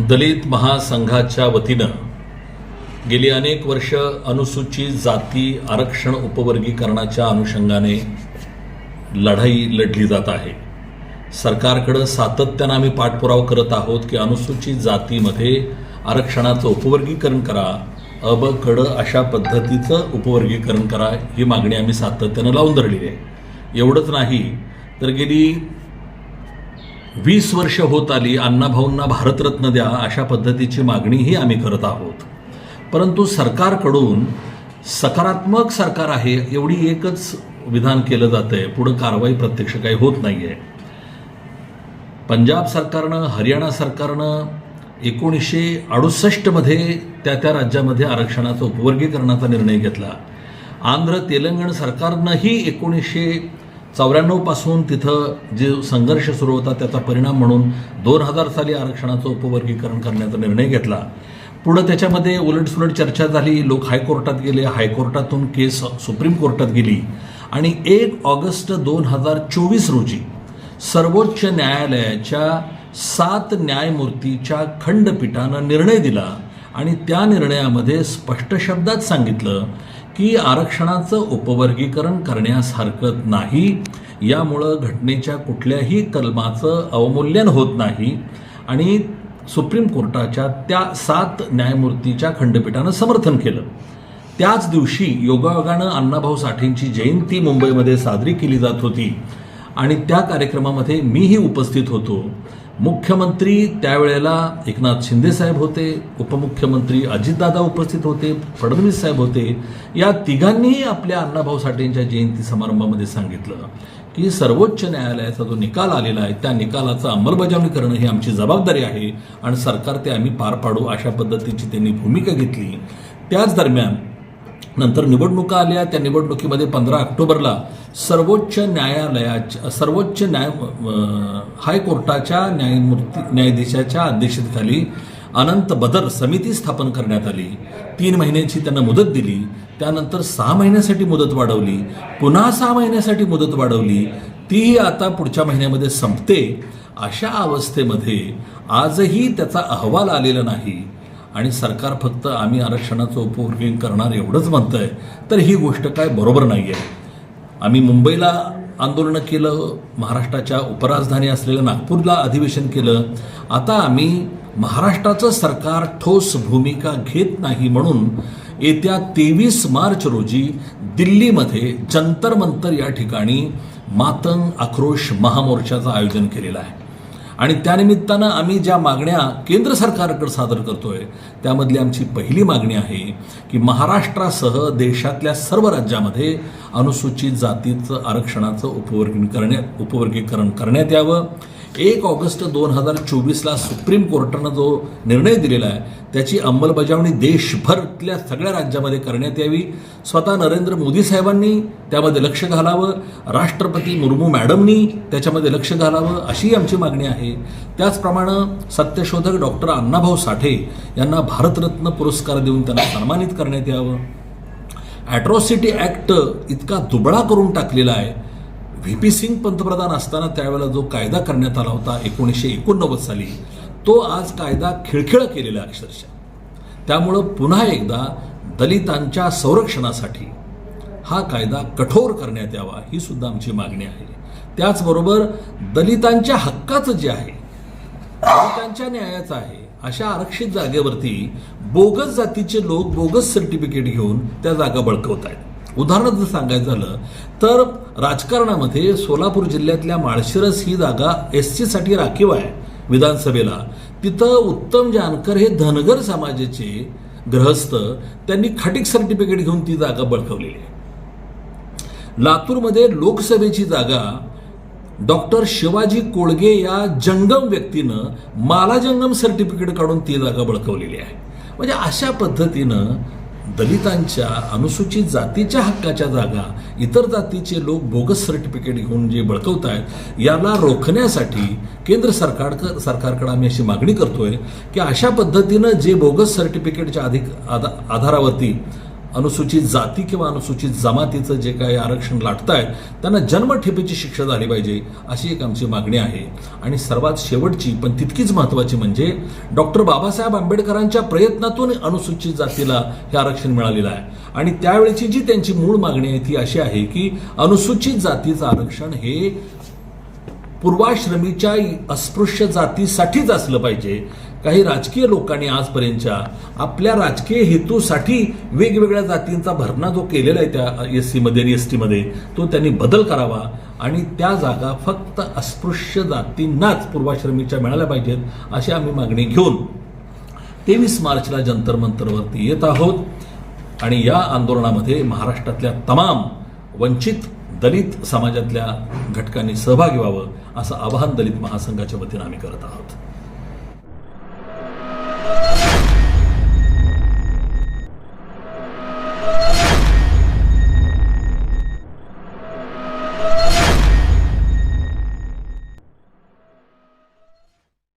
दलित महासंघाच्या वतीनं गेली अनेक वर्ष अनुसूचित जाती आरक्षण उपवर्गीकरणाच्या अनुषंगाने लढाई लढली जात आहे। सरकारकडे सातत्याने आम्ही पाठपुरावा करत आहोत की अनुसूचित जातीमध्ये आरक्षणाचं उपवर्गीकरण करा, अब कड अशा पद्धतीचं उपवर्गीकरण करा, ही मागणी आम्ही सातत्याने लावून धरली आहे। एवढंच नाही तर गेली 20 वर्ष होत आली अण्णाभाऊंना भारतरत्न द्या अशा पद्धतीची मागणीही आम्ही करत आहोत। परंतु सरकारकडून सकारात्मक सरकार आहे एवढी एकच विधान केलं जातंय, पुढे कारवाई प्रत्यक्ष काही होत नाहीये। पंजाब सरकारनं, हरियाणा सरकारनं 1968 मध्ये त्या राज्यामध्ये आरक्षणाचा उपवर्गीकरणाचा निर्णय घेतला। आंध्र तेलंगण सरकारनंही 1994 पासून तिथं जे संघर्ष सुरू होता त्याचा परिणाम म्हणून 2000 साली आरक्षणाचं उपवर्गीकरण करण्याचा निर्णय घेतला। पुढे त्याच्यामध्ये उलटसुलट चर्चा झाली, लोक हायकोर्टात गेले, हायकोर्टातून केस सुप्रीम कोर्टात गेली आणि 1 ऑगस्ट 2024 रोजी सर्वोच्च न्यायालयाच्या 7 न्यायमूर्तीच्या खंडपीठानं निर्णय दिला आणि त्या निर्णयामध्ये स्पष्ट शब्दात सांगितलं की आरक्षणाचं उपवर्गीकरण करण्यास हरकत नाही, यामुळं घटनेच्या कुठल्याही कलमाचं अवमूल्यन होत नाही आणि सुप्रीम कोर्टाच्या त्या 7 न्यायमूर्तीच्या खंडपीठानं समर्थन केलं। त्याच दिवशी योगायोगानं अण्णाभाऊ साठेंची जयंती मुंबईमध्ये साजरी केली जात होती आणि त्या कार्यक्रमामध्ये मीही उपस्थित होतो। मुख्यमंत्री त्यावेळेला एकनाथ शिंदे साहेब होते, उपमुख्यमंत्री अजितदादा उपस्थित होते, फडणवीस साहेब होते। या तिघांनीही आपल्या अण्णाभाऊ साठेंच्या जयंती समारंभामध्ये सांगितलं की सर्वोच्च न्यायालयाचा जो निकाल आलेला आहे त्या निकालाचं अंमलबजावणी करणं ही आमची जबाबदारी आहे आणि सरकार ते आम्ही पार पाडू अशा पद्धतीची त्यांनी भूमिका घेतली। त्याच दरम्यान नंतर निवडणुका आल्या, त्या निवडणुकीमध्ये 15 ऑक्टोबरला सर्वोच्च हायकोर्टाच्या न्यायाधीशाच्या अध्यक्षतेखाली अनंत बदर समिती स्थापन करण्यात आली। 3 महिन्याची त्यांना मुदत दिली, त्यानंतर 6 महिन्यासाठी मुदत वाढवली, पुन्हा 6 महिन्यासाठी मुदत वाढवली, तीही आता पुढच्या महिन्यामध्ये संपते। अशा अवस्थेमध्ये आजही त्याचा अहवाल आलेला नाही आणि सरकार फक्त आम्ही आरक्षणाचं उपवर्गीकरण करणार एवढंच म्हणतंय, तर ही गोष्ट काय बरोबर नाही आहे। आम्ही मुंबईला आंदोलनं केलं, महाराष्ट्राच्या उपराजधानी असलेल्या नागपूरला अधिवेशन केलं। आता आम्ही महाराष्ट्राचं सरकार ठोस भूमिका घेत नाही म्हणून येत्या 23 मार्च रोजी दिल्लीमध्ये जंतर मंतर या ठिकाणी मातंग आक्रोश महामोर्चाचं आयोजन केलेलं आहे आणि त्यानिमित्तानं आम्ही ज्या मागण्या केंद्र सरकारकडे सादर करतोय त्यामधली आमची पहिली मागणी आहे की महाराष्ट्रासह देशातल्या सर्व राज्यामध्ये अनुसूचित जातीचं आरक्षणाचं उपवर्गीकरण करण्यात यावं। 1 ऑगस्ट 2024ला सुप्रीम कोर्टानं जो निर्णय दिलेला आहे त्याची अंमलबजावणी देशभरातल्या सगळ्या राज्यामध्ये करण्यात यावी। स्वतः नरेंद्र मोदी साहेबांनी त्यामध्ये लक्ष घालावं, राष्ट्रपती मुर्मू मॅडमनी त्याच्यामध्ये लक्ष घालावं अशी आमची मागणी आहे। त्याचप्रमाणे सत्यशोधक डॉक्टर अण्णाभाऊ साठे यांना भारतरत्न पुरस्कार देऊन त्यांना सन्मानित करण्यात यावं। ॲट्रॉसिटी ॲक्ट इतका दुबळा करून टाकलेला आहे। व्ही.पी. सिंग पंतप्रधान असताना त्यावेळेला जो कायदा करण्यात आला होता 1989 साली, तो आज कायदा खिळखिळा केलेला अक्षरशः। त्यामुळं पुन्हा एकदा दलितांच्या संरक्षणासाठी हा कायदा कठोर करण्यात यावा ही सुद्धा आमची मागणी आहे। त्याचबरोबर दलितांच्या हक्काचं जे आहे, दलितांच्या न्यायाचं आहे, अशा आरक्षित जागेवरती बोगस जातीचे लोक बोगस सर्टिफिकेट घेऊन त्या जागा बळकवत आहेत। उदाहरण जर सांगायचं झालं तर राजकारणामध्ये सोलापूर जिल्ह्यातल्या माळशिरस ही जागा SC साठी राखीव आहे विधानसभेला। तिथं उत्तम जानकर हे धनगर समाजाचे गृहस्थ, त्यांनी खाटीक सर्टिफिकेट घेऊन ती जागा बळकवलेली आहे। लातूरमध्ये लोकसभेची जागा डॉक्टर शिवाजी कोळगे या जंगम व्यक्तीनं मालाजंगम सर्टिफिकेट काढून ती जागा बळकवलेली आहे। म्हणजे अशा पद्धतीनं दलितांच्या अनुसूचित जातीच्या हक्काच्या जागा इतर जातीचे लोक बोगस सर्टिफिकेट घेऊन जे बळकवत आहेत याला रोखण्यासाठी केंद्र सरकारकडे आम्ही अशी मागणी करतोय की अशा पद्धतीनं जे बोगस सर्टिफिकेटच्या आधारावरती अनुसूचित जाती किंवा अनुसूचित जमातीचं जे काही आरक्षण लाटतायत त्यांना जन्मठेपेची शिक्षा झाली पाहिजे, अशी एक आमची मागणी आहे. आणि सर्वात शेवटची पण तितकीच महत्त्वाची म्हणजे डॉक्टर बाबासाहेब आंबेडकरांच्या प्रयत्नातून अनुसूचित जातीला हे आरक्षण मिळालेलं आहे. आणि त्यावेळेची जी त्यांची मूळ मागणी आहे ती अशी आहे की अनुसूचित जातीचं आरक्षण हे पूर्वाश्रमीच्या अस्पृश्य जातीसाठीच असलं पाहिजे. काही राजकीय लोकांनी आजपर्यंतच्या आपल्या राजकीय हेतूसाठी वेगवेगळ्या जातींचा भरणा जो केलेला आहे त्या SC-मध्ये आणि ST-मध्ये तो त्यांनी बदल करावा आणि त्या जागा फक्त अस्पृश्य जातींनाच पूर्वाश्रमीच्या मिळाल्या पाहिजेत, अशी आम्ही मागणी घेऊन 23 मार्चला जंतर मंतरवरती येत आहोत. आणि या आंदोलनामध्ये महाराष्ट्रातल्या तमाम वंचित दलित समाजातल्या घटकांनी सहभागी व्हावं असं आवाहन दलित महासंघाच्या वतीनं आम्ही करत आहोत.